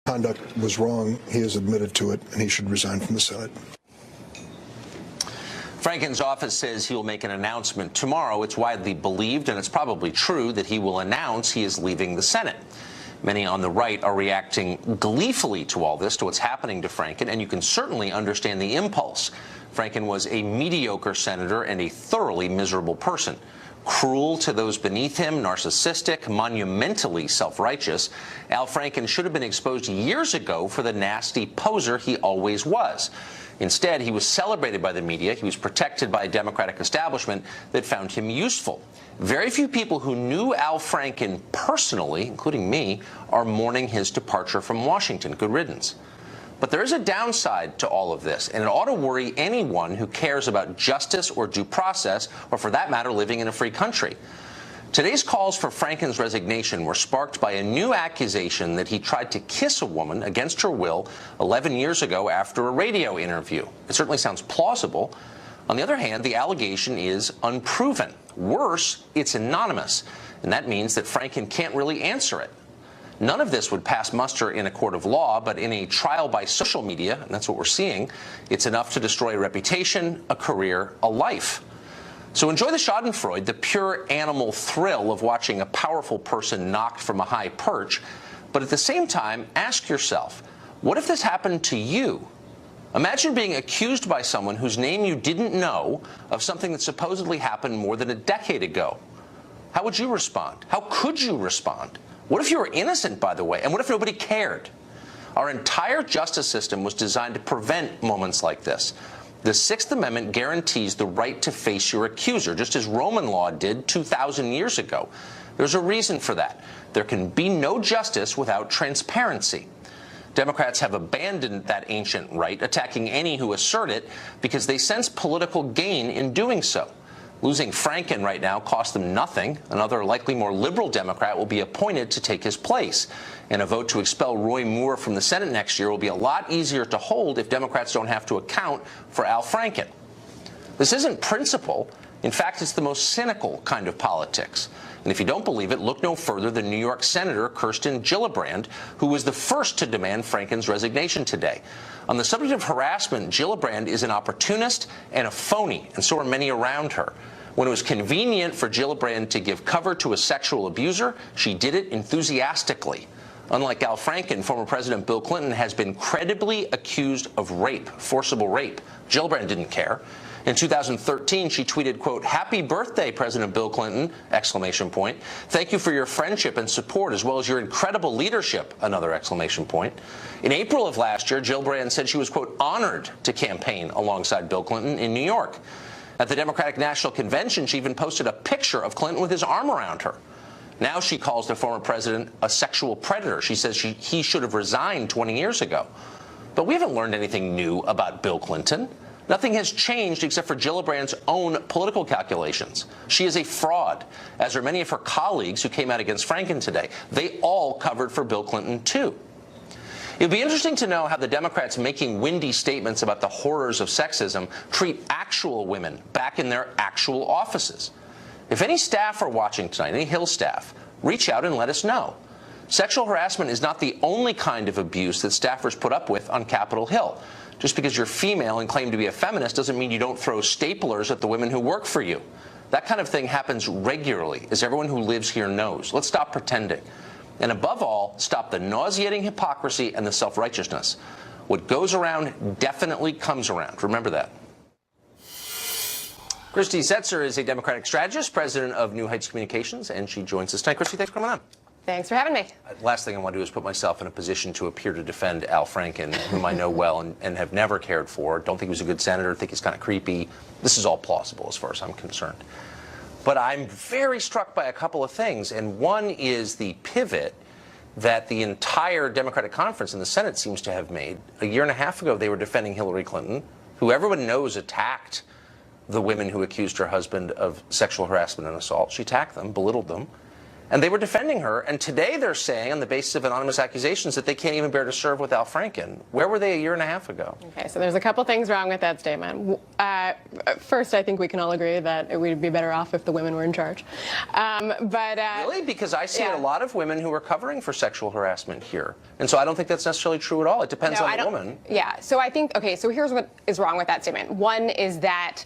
Conduct was wrong. He has admitted to it, and he should resign from the Senate. Franken's office says he will make an announcement tomorrow. It's widely believed, and it's probably true, that he will announce he is leaving the Senate. Many on the right are reacting gleefully to all this, to what's happening to Franken, and you can certainly understand the impulse. Franken was a mediocre senator and a thoroughly miserable person. Cruel to those beneath him, narcissistic, monumentally self-righteous. Al Franken should have been exposed years ago for the nasty poser he always was. Instead, he was celebrated by the media. He was protected by a Democratic establishment that found him useful. Very few people who knew Al Franken personally, including me, are mourning his departure from Washington. Good riddance. But there is a downside to all of this, and it ought to worry anyone who cares about justice or due process, or for that matter, living in a free country. Today's calls for Franken's resignation were sparked by a new accusation that he tried to kiss a woman against her will 11 years ago after a radio interview. It certainly sounds plausible. On the other hand, the allegation is unproven. Worse, it's anonymous, and that means that Franken can't really answer it. None of this would pass muster in a court of law, but in a trial by social media, and that's what we're seeing, it's enough to destroy a reputation, a career, a life. So enjoy the schadenfreude, the pure animal thrill of watching a powerful person knocked from a high perch, but at the same time, ask yourself, what if this happened to you? Imagine being accused by someone whose name you didn't know of something that supposedly happened more than a decade ago. How would you respond? How could you respond? What if you were innocent, by the way? And what if nobody cared? Our entire justice system was designed to prevent moments like this. The Sixth Amendment guarantees the right to face your accuser, just as Roman law did 2,000 years ago. There's a reason for that. There can be no justice without transparency. Democrats have abandoned that ancient right, attacking any who assert it, because they sense political gain in doing so. Losing Franken right now costs them nothing. Another, likely more liberal Democrat will be appointed to take his place. And a vote to expel Roy Moore from the Senate next year will be a lot easier to hold if Democrats don't have to account for Al Franken. This isn't principle. In fact, it's the most cynical kind of politics. And if you don't believe it, look no further than New York Senator Kirsten Gillibrand, who was the first to demand Franken's resignation today. On the subject of harassment, Gillibrand is an opportunist and a phony, and so are many around her. When it was convenient for Gillibrand to give cover to a sexual abuser, she did it enthusiastically. Unlike Al Franken, former President Bill Clinton has been credibly accused of rape, forcible rape. Gillibrand didn't care. In 2013, she tweeted, quote, "Happy birthday, President Bill Clinton, exclamation point. Thank you for your friendship and support, as well as your incredible leadership, another exclamation point." In April of last year, Gillibrand said she was, quote, "honored to campaign alongside Bill Clinton in New York." At the Democratic National Convention, she even posted a picture of Clinton with his arm around her. Now she calls the former president a sexual predator. She says he should have resigned 20 years ago. But we haven't learned anything new about Bill Clinton. Nothing has changed except for Gillibrand's own political calculations. She is a fraud, as are many of her colleagues who came out against Franken today. They all covered for Bill Clinton, too. It would be interesting to know how the Democrats making windy statements about the horrors of sexism treat actual women back in their actual offices. If any staff are watching tonight, any Hill staff, reach out and let us know. Sexual harassment is not the only kind of abuse that staffers put up with on Capitol Hill. Just because you're female and claim to be a feminist doesn't mean you don't throw staplers at the women who work for you. That kind of thing happens regularly, as everyone who lives here knows. Let's stop pretending. And above all, stop the nauseating hypocrisy and the self-righteousness. What goes around definitely comes around. Remember that. Christy Setzer is a Democratic strategist, president of New Heights Communications, and she joins us tonight. Christy, thanks for coming on. Thanks for having me. Last thing I want to do is put myself in a position to appear to defend Al Franken, whom I know well and have never cared for. Don't think he was a good senator. Think he's kind of creepy. This is all plausible as far as I'm concerned. But I'm very struck by a couple of things, and one is the pivot that the entire Democratic conference in the Senate seems to have made. A year and a half ago, they were defending Hillary Clinton, who everyone knows attacked the women who accused her husband of sexual harassment and assault. She attacked them, belittled them. And they were defending her, and today they're saying, on the basis of anonymous accusations, that they can't even bear to serve with Al Franken. Where were they a year and a half ago? Okay, so there's a couple things wrong with that statement. First, I think we can all agree that we'd be better off if the women were in charge. Really? Because I see a lot of women who are covering for sexual harassment here. And so I don't think that's necessarily true at all. It depends on the woman. Yeah, so I think, okay, so here's what is wrong with that statement. One is that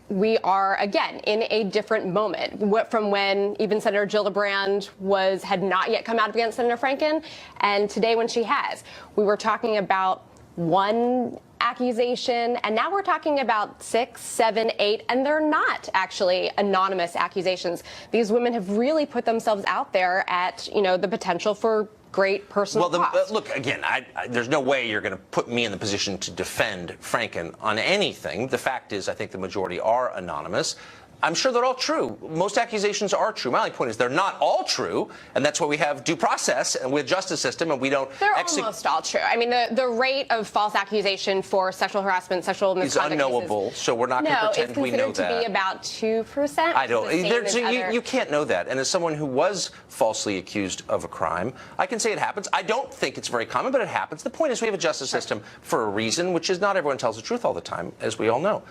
we are, again, in a different moment from when even Senator Gillibrand had not yet come out against Senator Franken, and today when she has. We were talking about one accusation, and now we're talking about 6, 7, 8, and they're not actually anonymous accusations. These women have really put themselves out there at, the potential for great personal cost. Look, again, there's no way you're going to put me in the position to defend Franken on anything. The fact is, I think the majority are anonymous. I'm sure they're all true. Most accusations are true. My only point is they're not all true, and that's why we have due process and we have justice system, and we don't. They're almost all true. I mean, the rate of false accusation for sexual harassment, sexual misconduct is unknowable. So we're not going to pretend we know that. It's considered to be about 2%. I don't. You can't know that. And as someone who was falsely accused of a crime, I can say it happens. I don't think it's very common, but it happens. The point is we have a justice system for a reason, which is not everyone tells the truth all the time, as we all know.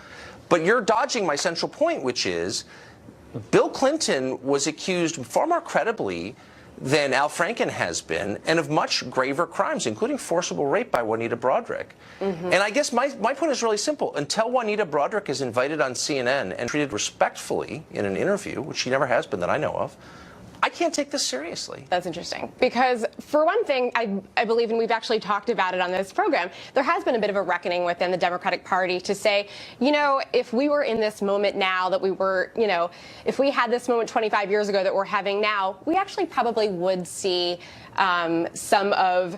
But you're dodging my central point, which is Bill Clinton was accused far more credibly than Al Franken has been, and of much graver crimes, including forcible rape by Juanita Broaddrick. And I guess my point is really simple. Until Juanita Broaddrick is invited on CNN and treated respectfully in an interview, which she never has been that I know of, I can't take this seriously. That's interesting. Because, for one thing, I believe, and we've actually talked about it on this program, there has been a bit of a reckoning within the Democratic Party to say, if we were in this moment now that we were, if we had this moment 25 years ago that we're having now, we actually probably would see some of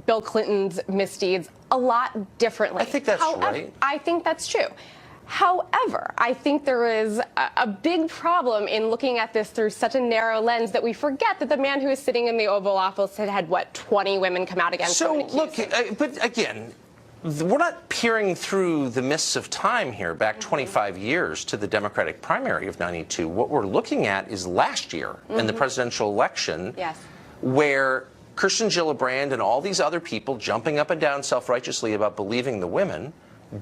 Bill Clinton's misdeeds a lot differently. I think that's right. I think that's true. However, I think there is a big problem in looking at this through such a narrow lens that we forget that the man who is sitting in the Oval Office had what, 20 women come out against him. So, look, but again, we're not peering through the mists of time here, back 25 years to the Democratic primary of '92. What we're looking at is last year in the presidential election, where Kirsten Gillibrand and all these other people jumping up and down self-righteously about believing the women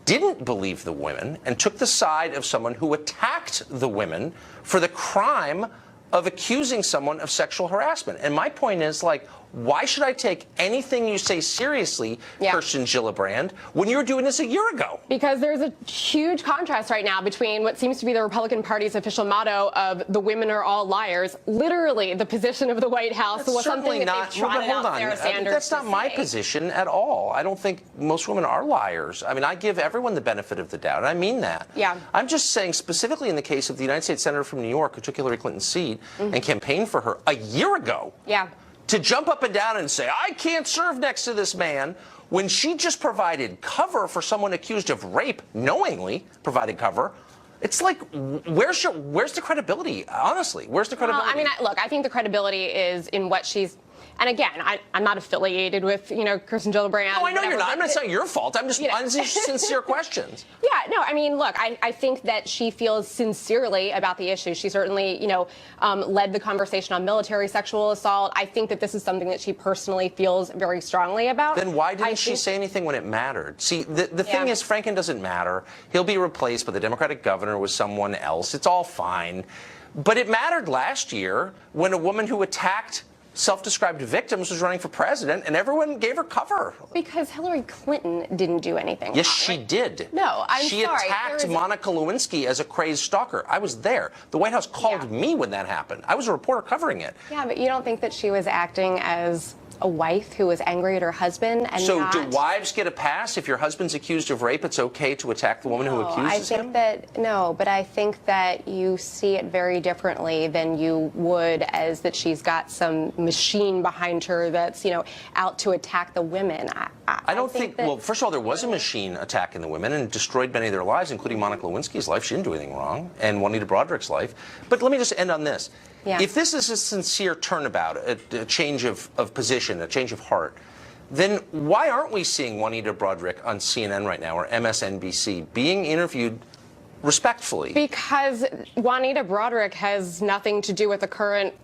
didn't believe the women and took the side of someone who attacked the women for the crime of accusing someone of sexual harassment. And my point is, why should I take anything you say seriously, Kirsten Gillibrand, when you were doing this a year ago? Because there's a huge contrast right now between what seems to be the Republican Party's official motto of "the women are all liars," literally the position of the White House, was something that they've trotted out Sarah Sanders. That's not my position at all. I don't think most women are liars. I mean, I give everyone the benefit of the doubt, and I mean that. Yeah. I'm just saying, specifically in the case of the United States Senator from New York who took Hillary Clinton's seat and campaigned for her a year ago. Yeah. To jump up and down and say, I can't serve next to this man, when she just provided cover for someone accused of rape, knowingly provided cover. It's like, where's the credibility? Honestly, where's the credibility? Well, I mean, look, I think the credibility is in what she's. And again, I'm not affiliated with, Kirsten Gillibrand. No, I know you're not. I'm not saying your fault. I'm just sincere questions. Yeah, no, I mean, look, I think that she feels sincerely about the issue. She certainly, led the conversation on military sexual assault. I think that this is something that she personally feels very strongly about. Then why didn't she say anything when it mattered? See, the thing is, Franken doesn't matter. He'll be replaced by the Democratic governor with someone else. It's all fine. But it mattered last year when a woman who attacked self-described victims was running for president, and everyone gave her cover. Because Hillary Clinton didn't do anything. Yes, she did. No, I'm sorry. She attacked Monica Lewinsky as a crazed stalker. I was there. The White House called me when that happened. I was a reporter covering it. Yeah, but you don't think that she was acting as a wife who was angry at her husband and So do wives get a pass? If your husband's accused of rape, it's okay to attack the woman who accuses him? But I think that you see it very differently than you would as that she's got some machine behind her that's, out to attack the women. I don't think well, first of all, there was a machine attacking the women and destroyed many of their lives, including Monica Lewinsky's life. She didn't do anything wrong, and Juanita Broaddrick's life. But let me just end on this. Yeah. If this is a sincere turnabout, a change of position, a change of heart, then why aren't we seeing Juanita Broaddrick on CNN right now or MSNBC being interviewed respectfully. Because Juanita Broaddrick has nothing to do with the current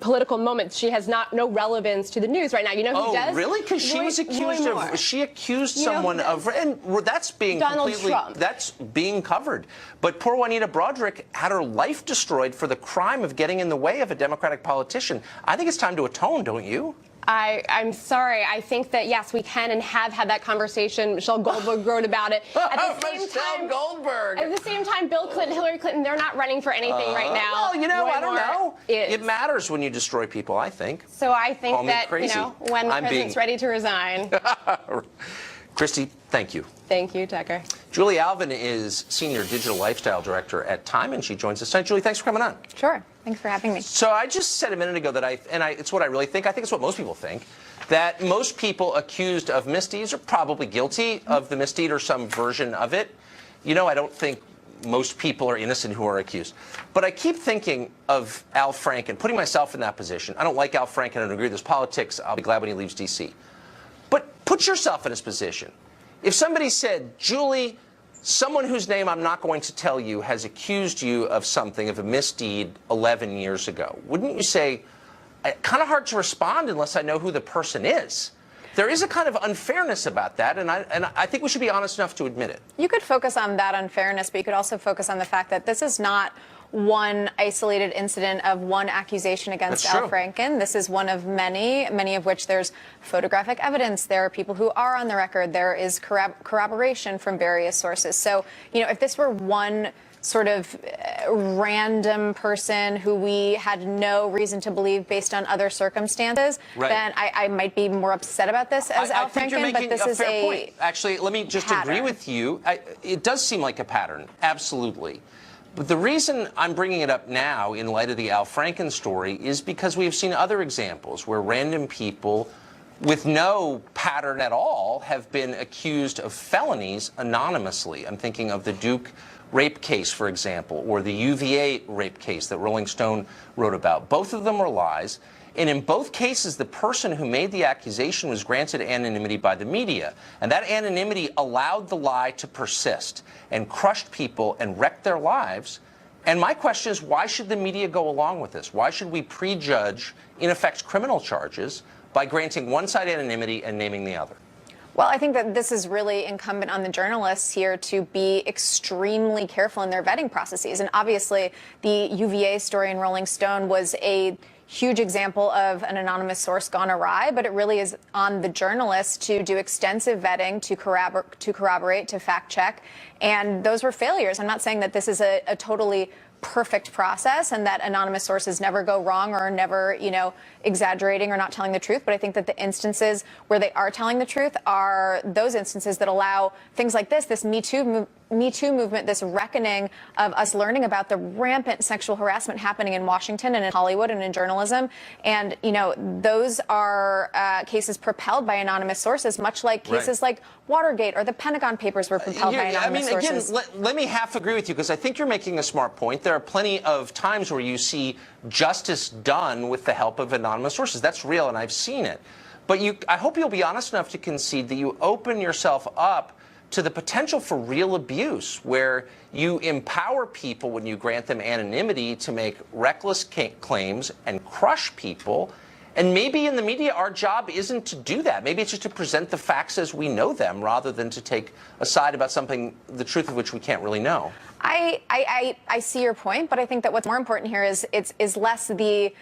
political moment. She has no relevance to the news right now. You know who does? Oh, really? Because she was accused of, she accused someone of, and that's being Donald completely, Trump. that's being covered. But poor Juanita Broaddrick had her life destroyed for the crime of getting in the way of a Democratic politician. I think it's time to atone, don't you? I'm sorry. I think that, yes, we can and have had that conversation. Michelle Goldberg wrote about it. At the same time, Bill Clinton, Hillary Clinton, they're not running for anything right now. Well, you know, I don't know. Is. It matters when you destroy people, I think. So I think Call me that, crazy. you know, when the president's ready to resign. Christy, thank you. Thank you, Tucker. Julie Alvin is Senior Digital Lifestyle Director at Time, and she joins us tonight. Julie, thanks for coming on. Sure. Thanks for having me. So I just said a minute ago that it's what I really think. I think it's what most people think, that most people accused of misdeeds are probably guilty of the misdeed or some version of it. You know, I don't think most people are innocent who are accused. But I keep thinking of Al Franken, putting myself in that position. I don't like Al Franken. I don't agree with his politics. I'll be glad when he leaves D.C. But put yourself in his position. If somebody said, Julie, someone whose name I'm not going to tell you has accused you of something, of a misdeed 11 years ago, wouldn't you say, kind of hard to respond unless I know who the person is? There is a kind of unfairness about that, and I think we should be honest enough to admit it. You could focus on that unfairness, but you could also focus on the fact that this is not one isolated incident of one accusation against Al Franken. This is one of many, many of which there's photographic evidence. There are people who are on the record. There is corroboration from various sources. So, you know, if this were one sort of random person who we had no reason to believe based on other circumstances, then I might be more upset about this as Al Franken, but this is a point. Actually, let me just agree with you. It does seem like a pattern, absolutely. But the reason I'm bringing it up now in light of the Al Franken story is because we have seen other examples where random people with no pattern at all have been accused of felonies anonymously. I'm thinking of the Duke rape case, for example, or the UVA rape case that Rolling Stone wrote about. Both of them were lies. And in both cases, the person who made the accusation was granted anonymity by the media. And that anonymity allowed the lie to persist and crushed people and wrecked their lives. And my question is, why should the media go along with this? Why should we prejudge, in effect, criminal charges by granting one side anonymity and naming the other? Well, I think that this is really incumbent on the journalists here to be extremely careful in their vetting processes. And obviously, the UVA story in Rolling Stone was a huge example of an anonymous source gone awry, but it really is on the journalists to do extensive vetting, to corroborate, to fact check. And those were failures. I'm not saying that this is a totally perfect process and that anonymous sources never go wrong or never, you know, exaggerating or not telling the truth. But I think that the instances where they are telling the truth are those instances that allow things like this Me Too movement, this reckoning of us learning about the rampant sexual harassment happening in Washington and in Hollywood and in journalism. And, you know, those are cases propelled by anonymous sources, much like cases like Watergate or the Pentagon Papers were propelled by anonymous sources. Again, let me half agree with you, because I think you're making a smart point. There are plenty of times where you see justice done with the help of anonymous sources. That's real, and I've seen it. But I hope you'll be honest enough to concede that you open yourself up to the potential for real abuse, where you empower people when you grant them anonymity to make reckless claims and crush people. And maybe in the media, our job isn't to do that. Maybe it's just to present the facts as we know them, rather than to take a side about something, the truth of which we can't really know. I see your point, but I think that what's more important here is less the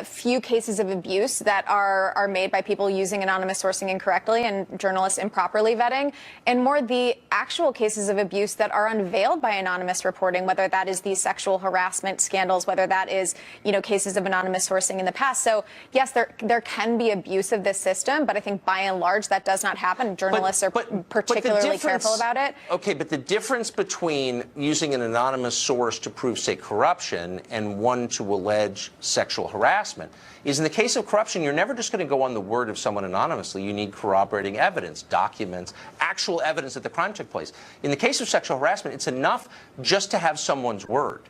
few cases of abuse that are made by people using anonymous sourcing incorrectly and journalists improperly vetting, and more the actual cases of abuse that are unveiled by anonymous reporting, whether that is these sexual harassment scandals, whether that is, you know, cases of anonymous sourcing in the past. So yes, there can be abuse of this system, but I think by and large that does not happen. Journalists are particularly careful about it. Okay, but the difference between using an anonymous source to prove, say, corruption and one to allege sexual harassment is, in the case of corruption, you're never just going to go on the word of someone anonymously. You need corroborating evidence, documents, actual evidence that the crime took place. In the case of sexual harassment, it's enough just to have someone's word.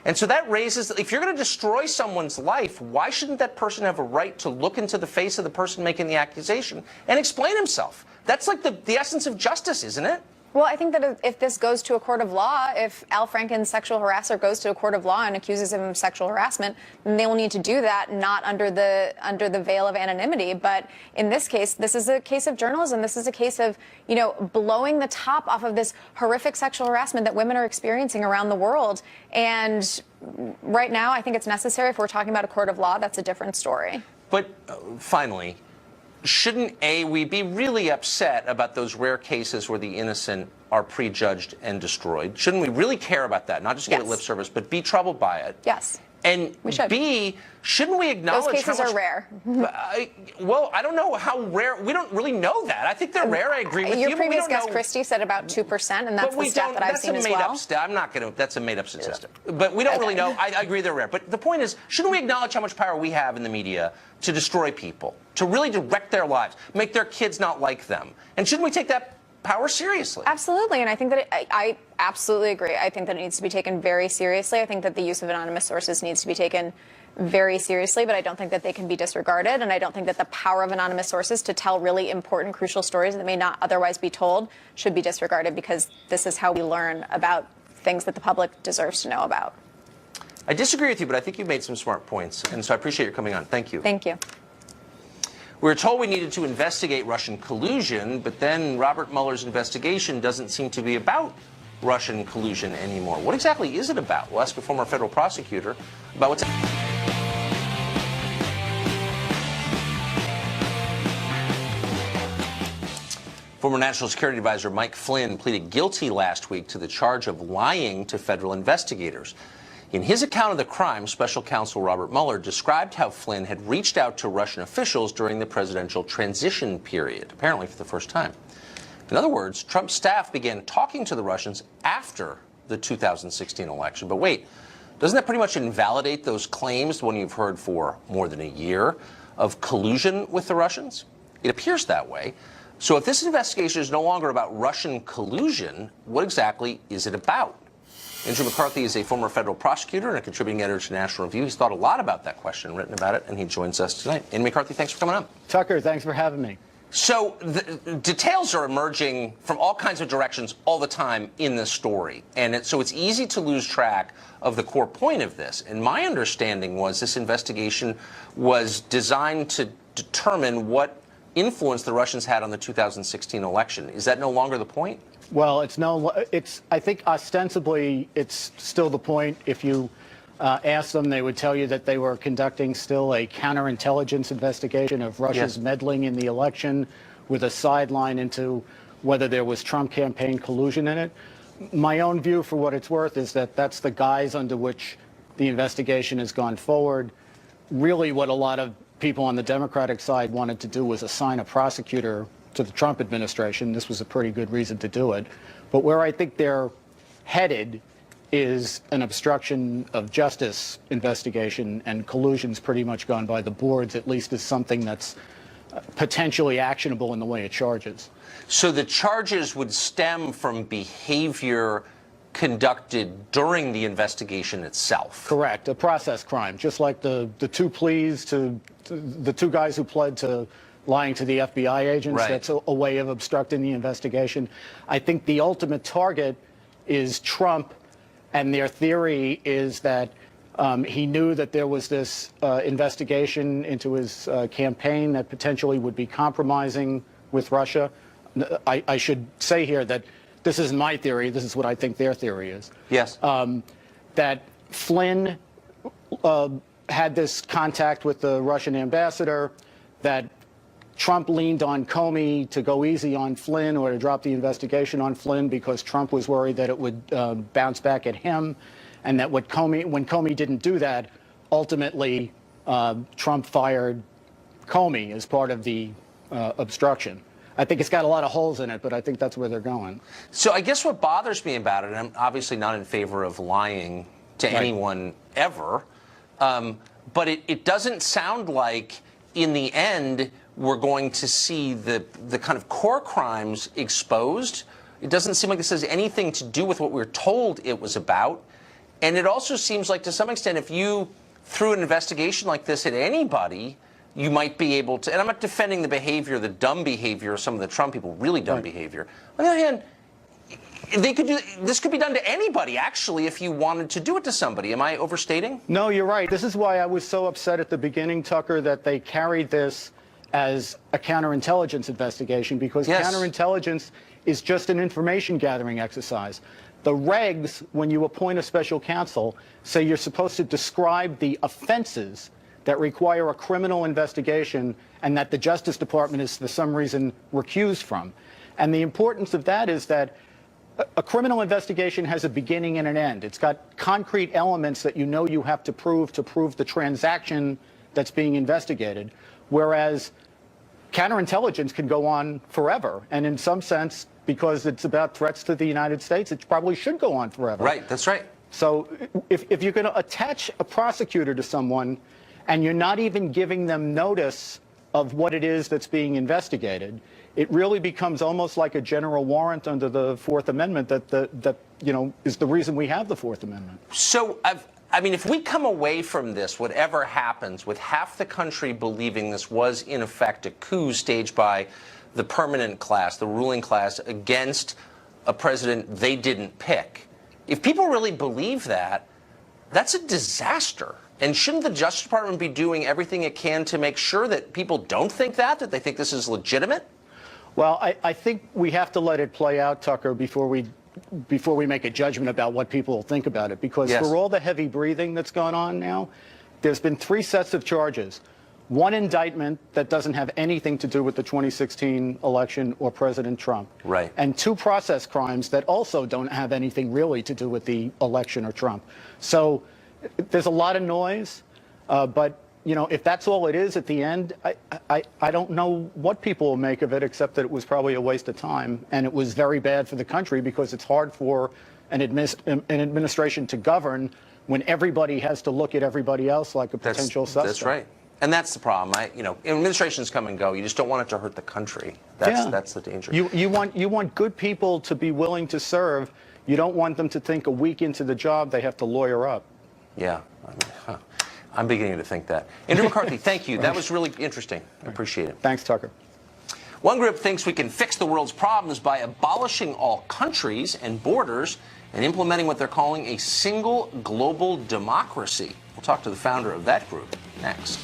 And so that raises, if you're going to destroy someone's life, why shouldn't that person have a right to look into the face of the person making the accusation and explain himself? That's like the essence of justice, isn't it? Well, I think that if this goes to a court of law, if Al Franken's sexual harasser goes to a court of law and accuses him of sexual harassment, then they will need to do that not under the veil of anonymity. But in this case, this is a case of journalism. This is a case of, blowing the top off of this horrific sexual harassment that women are experiencing around the world. And right now, I think it's necessary. If we're talking about a court of law, that's a different story. But finally, shouldn't we be really upset about those rare cases where the innocent are prejudged and destroyed? Shouldn't we really care about that? Not just give it lip service, but be troubled by it? Yes. And we should. B, shouldn't we acknowledge those cases how much, are rare? Well, I don't know how rare. We don't really know that. I think they're rare. I agree with you. Your previous guest, Christie, said about 2%, and that's the stat that I've seen as well. I'm not going to. That's a made-up statistic. Yeah. But we don't really know. I agree they're rare. But the point is, shouldn't we acknowledge how much power we have in the media to destroy people, to really direct their lives, make their kids not like them? And shouldn't we take that power seriously? Absolutely, and I think that I absolutely agree. I think that it needs to be taken very seriously. I think that the use of anonymous sources needs to be taken very seriously, but I don't think that they can be disregarded, and I don't think that the power of anonymous sources to tell really important, crucial stories that may not otherwise be told should be disregarded, because this is how we learn about things that the public deserves to know about. I disagree with you, but I think you've made some smart points, and so I appreciate your coming on. Thank you. Thank you. We were told we needed to investigate Russian collusion, but then Robert Mueller's investigation doesn't seem to be about Russian collusion anymore. What exactly is it about? We'll ask a former federal prosecutor about what's... Former National Security Advisor Mike Flynn pleaded guilty last week to the charge of lying to federal investigators. In his account of the crime, Special Counsel Robert Mueller described how Flynn had reached out to Russian officials during the presidential transition period, apparently for the first time. In other words, Trump's staff began talking to the Russians after the 2016 election. But wait, doesn't that pretty much invalidate those claims, the one you've heard for more than a year, of collusion with the Russians? It appears that way. So if this investigation is no longer about Russian collusion, what exactly is it about? Andrew McCarthy is a former federal prosecutor and a contributing editor to National Review. He's thought a lot about that question, written about it, and he joins us tonight. Andrew McCarthy, thanks for coming on. Tucker, thanks for having me. So the details are emerging from all kinds of directions all the time in this story. And so it's easy to lose track of the core point of this. And my understanding was this investigation was designed to determine what influence the Russians had on the 2016 election. Is that no longer the point? Well, I think ostensibly it's still the point. If you ask them, they would tell you that they were conducting still a counterintelligence investigation of Russia's meddling in the election, with a sideline into whether there was Trump campaign collusion in it. My own view, for what it's worth, is that that's the guise under which the investigation has gone forward. Really, what a lot of people on the Democratic side wanted to do was assign a prosecutor to the Trump administration. This was a pretty good reason to do it. But where I think they're headed is an obstruction of justice investigation, and collusion's pretty much gone by the boards, at least as something that's potentially actionable in the way it charges. So the charges would stem from behavior conducted during the investigation itself? Correct, a process crime, just like the two pleas to the two guys who pled to lying to the FBI agents. Right. That's a way of obstructing the investigation. I think the ultimate target is Trump, and their theory is that he knew that there was this investigation into his campaign that potentially would be compromising with Russia. I should say here that this isn't my theory. This is what I think their theory is. Yes. That Flynn had this contact with the Russian ambassador, that Trump leaned on Comey to go easy on Flynn or to drop the investigation on Flynn because Trump was worried that it would bounce back at him, and that when Comey didn't do that, ultimately Trump fired Comey as part of the obstruction. I think it's got a lot of holes in it, but I think that's where they're going. So I guess what bothers me about it, and I'm obviously not in favor of lying to anyone ever, but it doesn't sound like in the end we're going to see the kind of core crimes exposed. It doesn't seem like this has anything to do with what we're told it was about. And it also seems like, to some extent, if you threw an investigation like this at anybody, you might be able to, and I'm not defending the behavior, the dumb behavior of some of the Trump people, really dumb behavior. On the other hand, They could do this. Could be done to anybody, actually, if you wanted to do it to somebody. Am I overstating? No, you're right. This is why I was so upset at the beginning, Tucker, that they carried this as a counterintelligence investigation, because counterintelligence is just an information gathering exercise. The regs, when you appoint a special counsel, say you're supposed to describe the offenses that require a criminal investigation and that the Justice Department is, for some reason, recused from. And the importance of that is that a criminal investigation has a beginning and an end. It's got concrete elements that you know you have to prove the transaction that's being investigated, whereas counterintelligence can go on forever. And in some sense, because it's about threats to the United States, it probably should go on forever. Right, that's right. So if you're going to attach a prosecutor to someone and you're not even giving them notice of what it is that's being investigated, it really becomes almost like a general warrant under the Fourth Amendment that is the reason we have the Fourth Amendment. So, I mean, if we come away from this, whatever happens, with half the country believing this was, in effect, a coup staged by the permanent class, the ruling class, against a president they didn't pick, if people really believe that, that's a disaster. And shouldn't the Justice Department be doing everything it can to make sure that people don't think that they think this is legitimate? Well, I think we have to let it play out, Tucker, before we make a judgment about what people will think about it. Because for all the heavy breathing that's gone on now, there's been 3 sets of charges. One indictment that doesn't have anything to do with the 2016 election or President Trump. Right. And 2 process crimes that also don't have anything really to do with the election or Trump. So there's a lot of noise, but if that's all it is at the end, I don't know what people will make of it, except that it was probably a waste of time, and it was very bad for the country because it's hard for an administration to govern when everybody has to look at everybody else like a potential suspect. That's right. And that's the problem. Administrations come and go. You just don't want it to hurt the country. That's the danger. You want good people to be willing to serve. You don't want them to think a week into the job they have to lawyer up. Yeah. I'm beginning to think that. Andrew McCarthy, thank you. That was really interesting. I appreciate it. Thanks, Tucker. One group thinks we can fix the world's problems by abolishing all countries and borders and implementing what they're calling a single global democracy. We'll talk to the founder of that group next.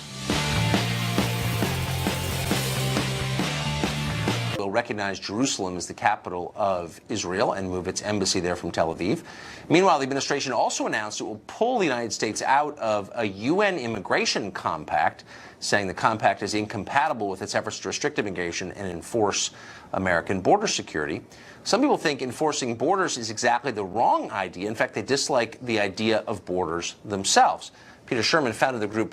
Will recognize Jerusalem as the capital of Israel and move its embassy there from Tel Aviv. Meanwhile, the administration also announced it will pull the United States out of a UN immigration compact, saying the compact is incompatible with its efforts to restrict immigration and enforce American border security. Some people think enforcing borders is exactly the wrong idea. In fact, they dislike the idea of borders themselves. Peter Sherman founded the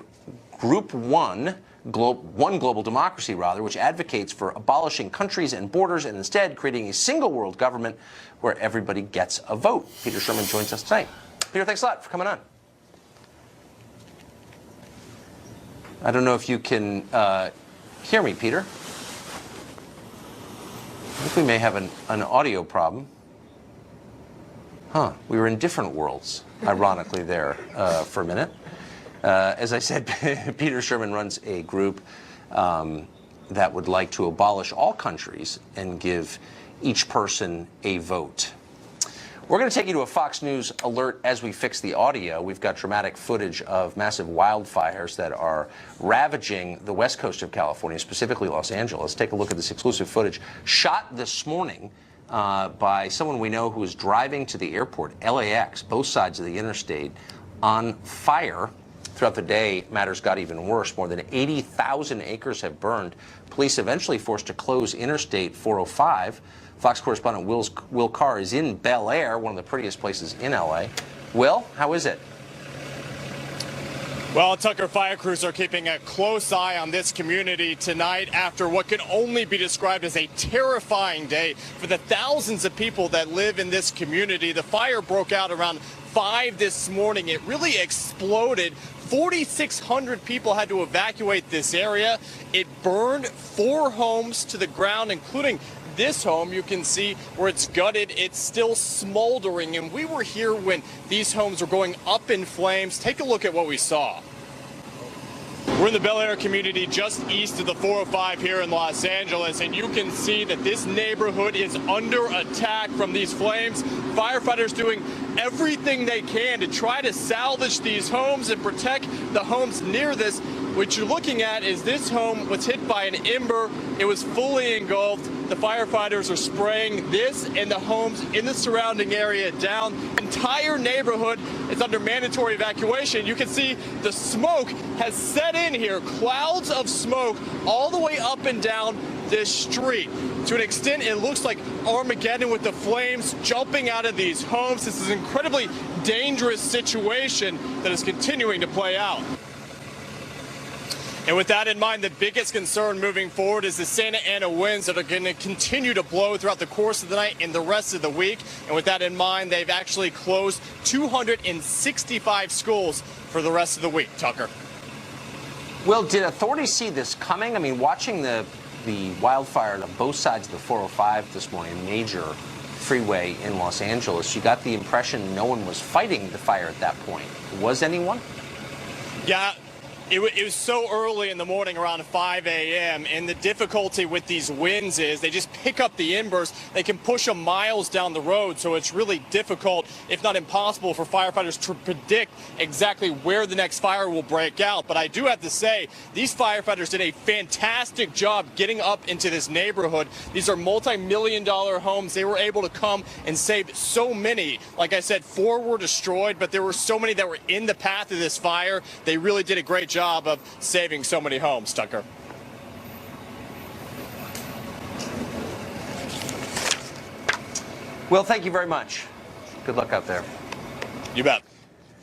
Group One Global Democracy, which advocates for abolishing countries and borders and instead creating a single world government where everybody gets a vote. Peter Sherman joins us tonight. Peter, thanks a lot for coming on. I don't know if you can hear me, Peter. I think we may have an audio problem. We were in different worlds, ironically, there for a minute. As I said, Peter Sherman runs a group that would like to abolish all countries and give each person a vote. We're going to take you to a Fox News alert as we fix the audio. We've got dramatic footage of massive wildfires that are ravaging the west coast of California, specifically Los Angeles. Take a look at this exclusive footage shot this morning by someone we know who was driving to the airport, LAX, both sides of the interstate, on fire. Throughout the day, matters got even worse. More than 80,000 acres have burned. Police eventually forced to close Interstate 405. Fox correspondent Will Carr is in Bel Air, one of the prettiest places in L.A. Will, how is it? Well, Tucker, fire crews are keeping a close eye on this community tonight after what could only be described as a terrifying day for the thousands of people that live in this community. The fire broke out around 5 this morning. It really exploded. 4,600 people had to evacuate this area. It burned 4 homes to the ground, including this home. You can see where it's gutted. It's still smoldering, and we were here when these homes were going up in flames. Take a look at what we saw. We're in the Bel Air community just east of the 405 here in Los Angeles, and you can see that this neighborhood is under attack from these flames. Firefighters doing everything they can to try to salvage these homes and protect the homes near this. What you're looking at is this home was hit by an ember. It was fully engulfed. The firefighters are spraying this and the homes in the surrounding area down. The entire neighborhood is under mandatory evacuation. You can see the smoke has set in here, clouds of smoke all the way up and down this street. To an extent, it looks like Armageddon with the flames jumping out of these homes. This is an incredibly dangerous situation that is continuing to play out. And with that in mind, the biggest concern moving forward is the Santa Ana winds that are going to continue to blow throughout the course of the night and the rest of the week. And with that in mind, they've actually closed 265 schools for the rest of the week. Tucker. Well, did authorities see this coming? I mean, watching the wildfire on both sides of the 405 this morning, a major freeway in Los Angeles, you got the impression no one was fighting the fire at that point. Was anyone? Yeah. It was so early in the morning, around 5 a.m., and the difficulty with these winds is they just pick up the embers. They can push them miles down the road, so it's really difficult, if not impossible, for firefighters to predict exactly where the next fire will break out. But I do have to say, these firefighters did a fantastic job getting up into this neighborhood. These are multi-million-dollar homes. They were able to come and save so many. Like I said, 4 were destroyed, but there were so many that were in the path of this fire. They really did a great job of saving so many homes, Tucker. Well, thank you very much. Good luck out there. You bet.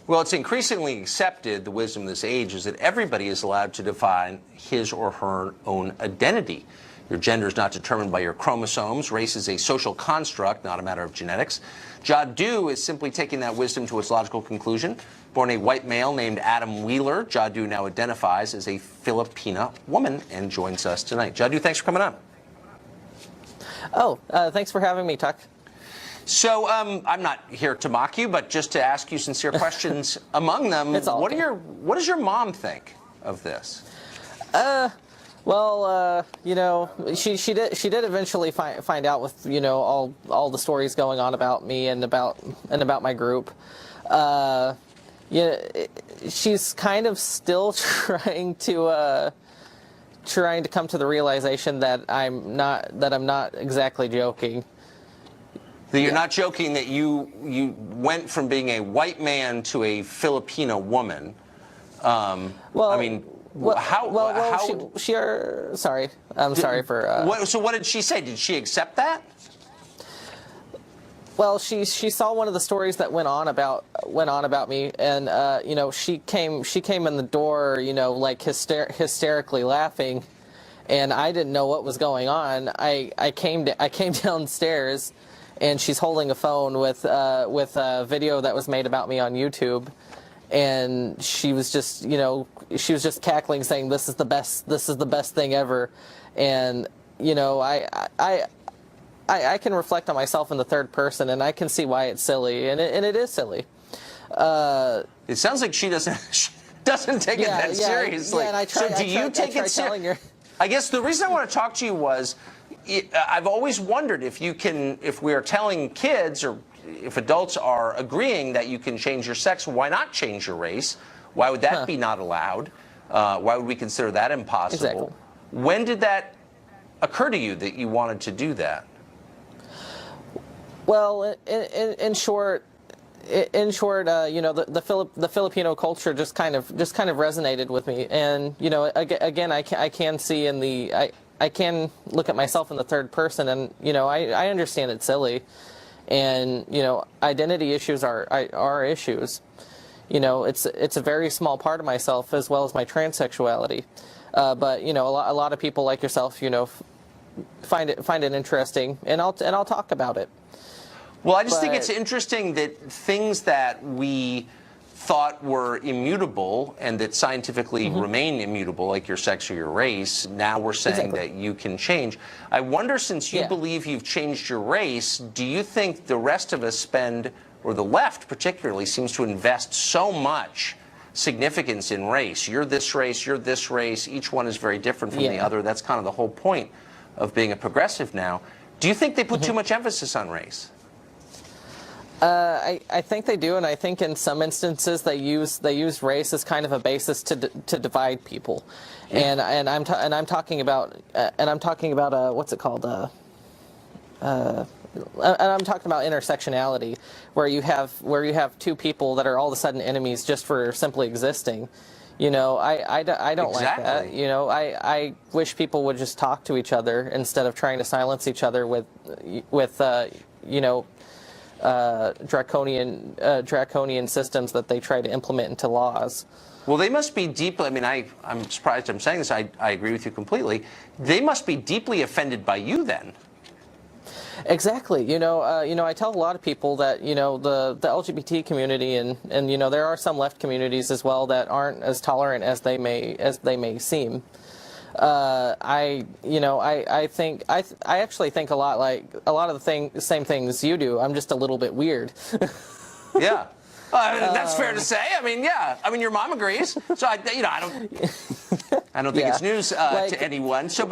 Well, it's increasingly accepted, the wisdom of this age is that everybody is allowed to define his or her own identity. Your gender is not determined by your chromosomes. Race is a social construct, not a matter of genetics. Jadu is simply taking that wisdom to its logical conclusion. Born a white male named Adam Wheeler, Jadu now identifies as a Filipina woman and joins us tonight. Jadu, thanks for coming on. Oh, thanks for having me, Tuck. So I'm not here to mock you, but just to ask you sincere questions. Among them, what does your mom think of this? Well, you know, she did eventually find out with, you know, all the stories going on about me and about my group. Yeah, she's kind of still trying to come to the realization that I'm not exactly joking. That you're not joking that you went from being a white man to a Filipina woman. Well, I mean. Sorry, I'm sorry for. So what did she say? Did she accept that? Well, she saw one of the stories that went on about me, and you know, she came in the door, you know, like hysterically laughing, and I didn't know what was going on. I came downstairs, and she's holding a phone with a video that was made about me on YouTube. And she was just, you know, cackling, saying, "This is the best thing ever," and you know, I can reflect on myself in the third person, and I can see why it's silly, and it is silly. It sounds like she doesn't take it that seriously. Yeah, and I try, so do you take it seriously? I guess the reason I want to talk to you was, I've always wondered if we are telling kids or if adults are agreeing that you can change your sex, why not change your race? Why would that be not allowed? Why would we consider that impossible? Exactly. When did that occur to you that you wanted to do that? Well, in short, you know, the Filipino culture just kind of resonated with me, and you know, again, I can see I can look at myself in the third person, and you know, I understand it's silly. And you know, identity issues are issues. You know, it's a very small part of myself, as well as my transsexuality. But you know, a lot of people like yourself, you know, find it interesting, and I'll talk about it. Well, I just think it's interesting that things that we thought were immutable and that scientifically remain immutable, like your sex or your race, now we're saying that you can change. I wonder, since you believe you've changed your race, do you think the rest of us spend, or the left particularly, seems to invest so much significance in race. You're this race, you're this race. Each one is very different from the other. That's kind of the whole point of being a progressive now. Do you think they put too much emphasis on race? I think they do, and I think in some instances they use race as kind of a basis to divide people, and I'm talking about what's it called? And I'm talking about intersectionality, where you have two people that are all of a sudden enemies just for simply existing. You know, I don't like that. You know, I wish people would just talk to each other instead of trying to silence each other with you know, draconian systems that they try to implement into laws. Well, they must be deeply, I mean, I'm surprised I'm saying this, I agree with you completely. They must be deeply offended by you then. Exactly. You know, I tell a lot of people that, you know, the LGBT community and you know, there are some left communities as well that aren't as tolerant as they may seem. I actually think a lot of the same things you do. I'm just a little bit weird. Yeah. That's fair to say. I mean, yeah. I mean, your mom agrees. So I don't think it's news to anyone. So,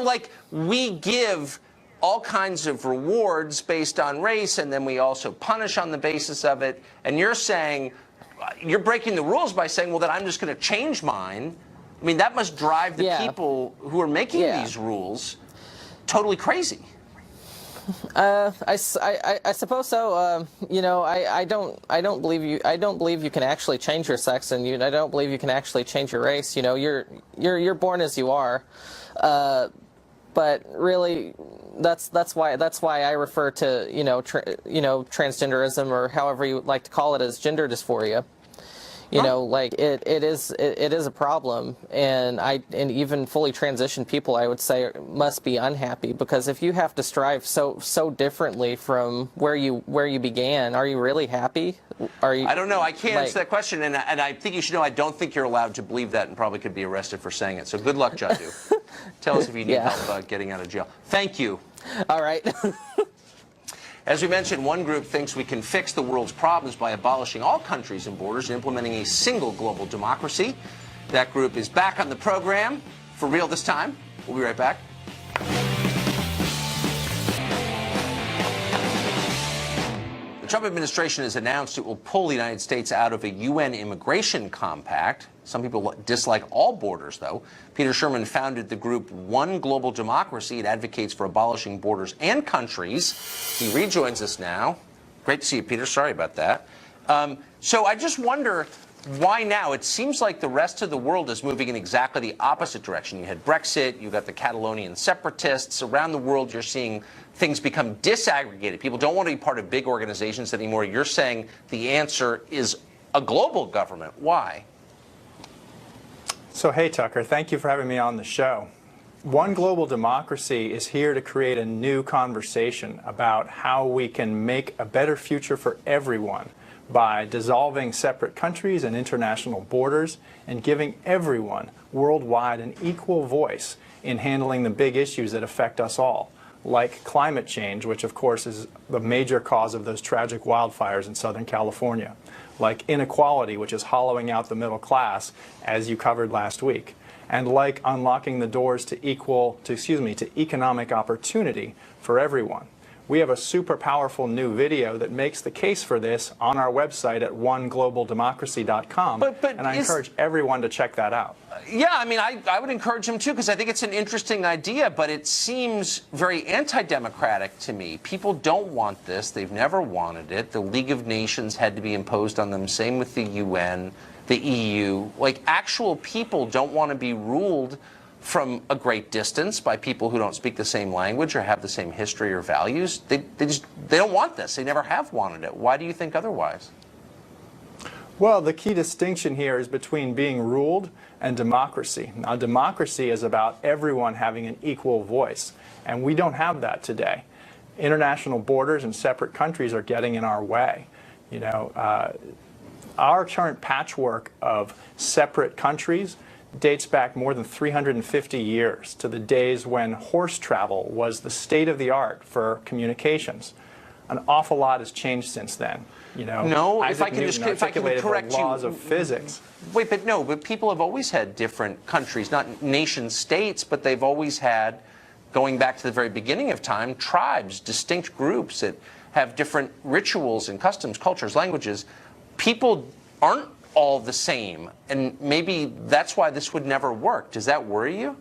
like, we give all kinds of rewards based on race, and then we also punish on the basis of it. And you're saying, you're breaking the rules by saying, well, then I'm just going to change mine. I mean, that must drive the people who are making these rules totally crazy. I suppose so. You know, I don't believe you. I don't believe you can actually change your sex, and I don't believe you can actually change your race. You know, you're born as you are. But really, that's why I refer to transgenderism, or however you like to call it, as gender dysphoria. You know, like it is a problem, and even fully transitioned people, I would say, must be unhappy, because if you have to strive so differently from where you began, are you really happy? Are you? I don't know. I can't answer that question, and I think you should know I don't think you're allowed to believe that, and probably could be arrested for saying it. So good luck, Jaddu. Tell us if you need help getting out of jail. Thank you. All right. As we mentioned, one group thinks we can fix the world's problems by abolishing all countries and borders and implementing a single global democracy. That group is back on the program, for real this time. We'll be right back. The Trump administration has announced it will pull the United States out of a UN immigration compact. Some people dislike all borders, though. Peter Sherman founded the group One Global Democracy. It advocates for abolishing borders and countries. He rejoins us now. Great to see you, Peter. Sorry about that. So I just wonder, why now? It seems like the rest of the world is moving in exactly the opposite direction. You had Brexit, you got the Catalonian separatists. Around the world, you're seeing things become disaggregated. People don't want to be part of big organizations anymore. You're saying the answer is a global government. Why? So, hey, Tucker, thank you for having me on the show. One Global Democracy is here to create a new conversation about how we can make a better future for everyone by dissolving separate countries and international borders and giving everyone worldwide an equal voice in handling the big issues that affect us all, like climate change, which of course is the major cause of those tragic wildfires in Southern California, like inequality, which is hollowing out the middle class, as you covered last week, and like unlocking the doors to economic opportunity for everyone. We have a super powerful new video that makes the case for this on our website at oneglobaldemocracy.com, and I encourage everyone to check that out. Yeah, I mean, I would encourage him too, because I think it's an interesting idea, but it seems very anti-democratic to me. People don't want this. They've never wanted it. The League of Nations had to be imposed on them. Same with the UN, the EU. Like, actual people don't want to be ruled from a great distance by people who don't speak the same language or have the same history or values. They don't want this. They never have wanted it. Why do you think otherwise? Well, the key distinction here is between being ruled and democracy. Now, democracy is about everyone having an equal voice, and we don't have that today. International borders and separate countries are getting in our way. You know, our current patchwork of separate countries dates back more than 350 years to the days when horse travel was the state of the art for communications. An awful lot has changed since then. You know, No, if Isaac I can just Newton if I can articulated correct the laws you. of physics. Wait, but no, but people have always had different countries, not nation states, but they've always had, going back to the very beginning of time, tribes, distinct groups that have different rituals and customs, cultures, languages. People aren't all the same, and maybe that's why this would never work. Does that worry you?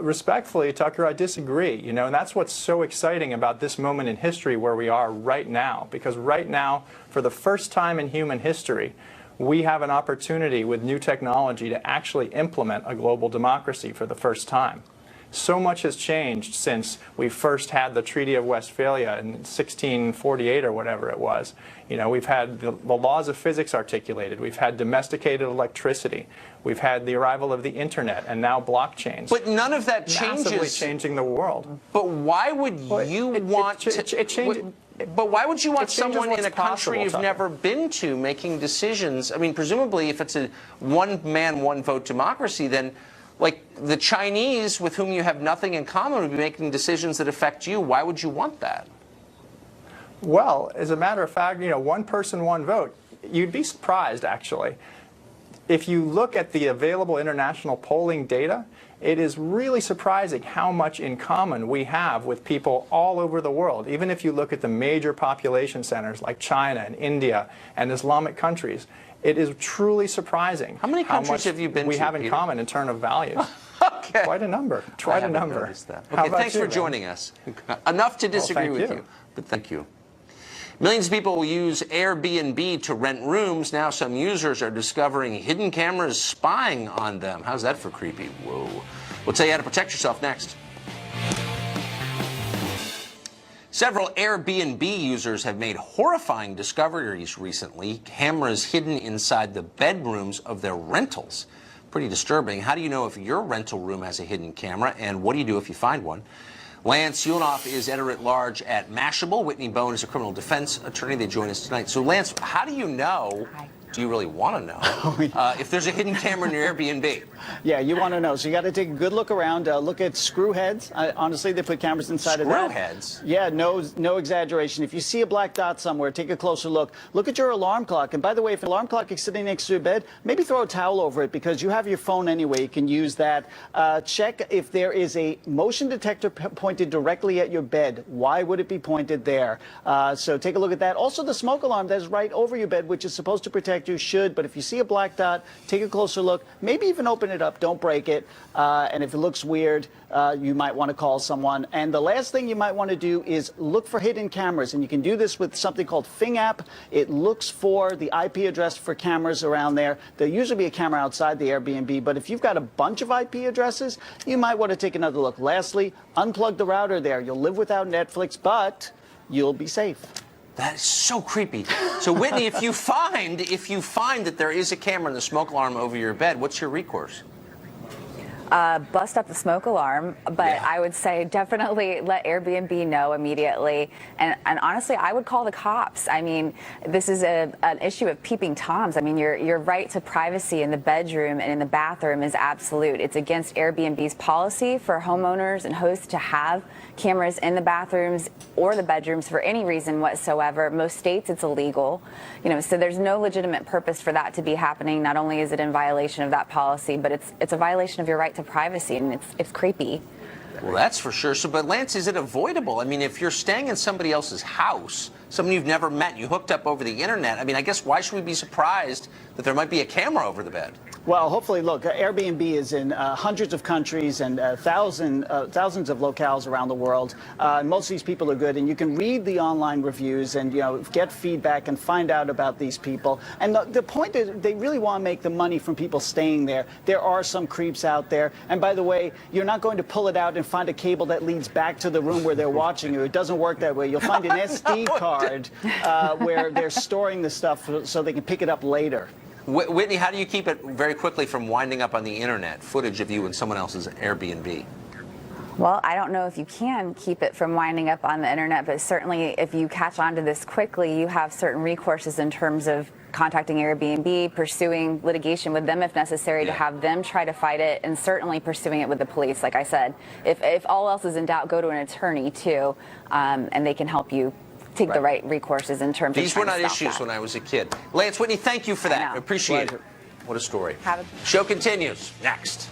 Respectfully, Tucker, I disagree. You know, and that's what's so exciting about this moment in history where we are right now. Because right now, for the first time in human history, we have an opportunity with new technology to actually implement a global democracy for the first time. So much has changed since we first had the Treaty of Westphalia in 1648 or whatever it was. You know, we've had the laws of physics articulated. We've had domesticated electricity. We've had the arrival of the internet and now blockchains. But none of that changes. Massively changing the world. But why would you want to? But why would you want someone in a country you've never been to making decisions? I mean, presumably, if it's a one-man, one-vote democracy, then, like, the Chinese, with whom you have nothing in common, would be making decisions that affect you. Why would you want that? Well, as a matter of fact, you know, one person, one vote. You'd be surprised, actually. If you look at the available international polling data, it is really surprising how much in common we have with people all over the world. Even if you look at the major population centers like China and India and Islamic countries, it is truly surprising. How many countries have you been to, we have in Peter? common in terms of values. Okay. Quite a number. Quite a number. Okay, thanks for joining us. Enough to disagree with you, but thank you. Millions of people will use Airbnb to rent rooms. Now some users are discovering hidden cameras spying on them. How's that for creepy? Whoa. We'll tell you how to protect yourself next. Several Airbnb users have made horrifying discoveries recently. Cameras hidden inside the bedrooms of their rentals. Pretty disturbing. How do you know if your rental room has a hidden camera, and what do you do if you find one? Lance Yulnoff is editor-at-large at Mashable. Whitney Bone is a criminal defense attorney. They join us tonight. So, Lance, how do you know, do you really want to know, if there's a hidden camera in your Airbnb? Yeah, you want to know. So you got to take a good look around. Look at screw heads. Honestly, they put cameras inside of that. Screw heads? Yeah, no exaggeration. If you see a black dot somewhere, take a closer look. Look at your alarm clock. And by the way, if an alarm clock is sitting next to your bed, maybe throw a towel over it because you have your phone anyway. You can use that. Check if there is a motion detector pointed directly at your bed. Why would it be pointed there? So take a look at that. Also, the smoke alarm that is right over your bed, which is supposed to protect you, should. But if you see a black dot, take a closer look. Maybe even open it up. Don't break it. And if it looks weird, you might want to call someone. And the last thing you might want to do is look for hidden cameras. And you can do this with something called Fing app. It looks for the IP address for cameras around there. There'll usually be a camera outside the Airbnb. But if you've got a bunch of IP addresses, you might want to take another look. Lastly, unplug the router there. You'll live without Netflix, but you'll be safe. That is so creepy. So, Whitney, if you find that there is a camera in the smoke alarm over your bed, what's your recourse? Bust up the smoke alarm, but I would say definitely let Airbnb know immediately. And honestly, I would call the cops. I mean, this is an issue of peeping Toms. I mean, your right to privacy in the bedroom and in the bathroom is absolute. It's against Airbnb's policy for homeowners and hosts to have cameras in the bathrooms or the bedrooms for any reason whatsoever. Most states it's illegal, so there's no legitimate purpose for that to be happening. Not only is it in violation of that policy, but it's a violation of your right to privacy, and it's creepy. Well, that's for sure. So, but Lance, is it avoidable? I mean, if you're staying in somebody else's house, someone you've never met, you hooked up over the internet, I mean, I guess why should we be surprised that there might be a camera over the bed? Well, hopefully, look, Airbnb is in hundreds of countries and thousands of locales around the world. Most of these people are good, and you can read the online reviews and get feedback and find out about these people. And the point is, they really want to make the money from people staying there. There are some creeps out there, and by the way, you're not going to pull it out and find a cable that leads back to the room where they're watching you. It doesn't work that way. You'll find an SD card where they're storing the stuff so they can pick it up later. Whitney, how do you keep it very quickly from winding up on the internet, footage of you in someone else's Airbnb? Well, I don't know if you can keep it from winding up on the internet, but certainly if you catch on to this quickly, you have certain recourses in terms of contacting Airbnb, pursuing litigation with them if necessary to have them try to fight it, and certainly pursuing it with the police. Like I said, if all else is in doubt, go to an attorney too, and they can help you take the right recourses in terms These of were not trying to stop issues that. when I was a kid. Lance Whitney, thank you for I that. know. Appreciate Pleasure. it. What a story. Have a- Show continues next.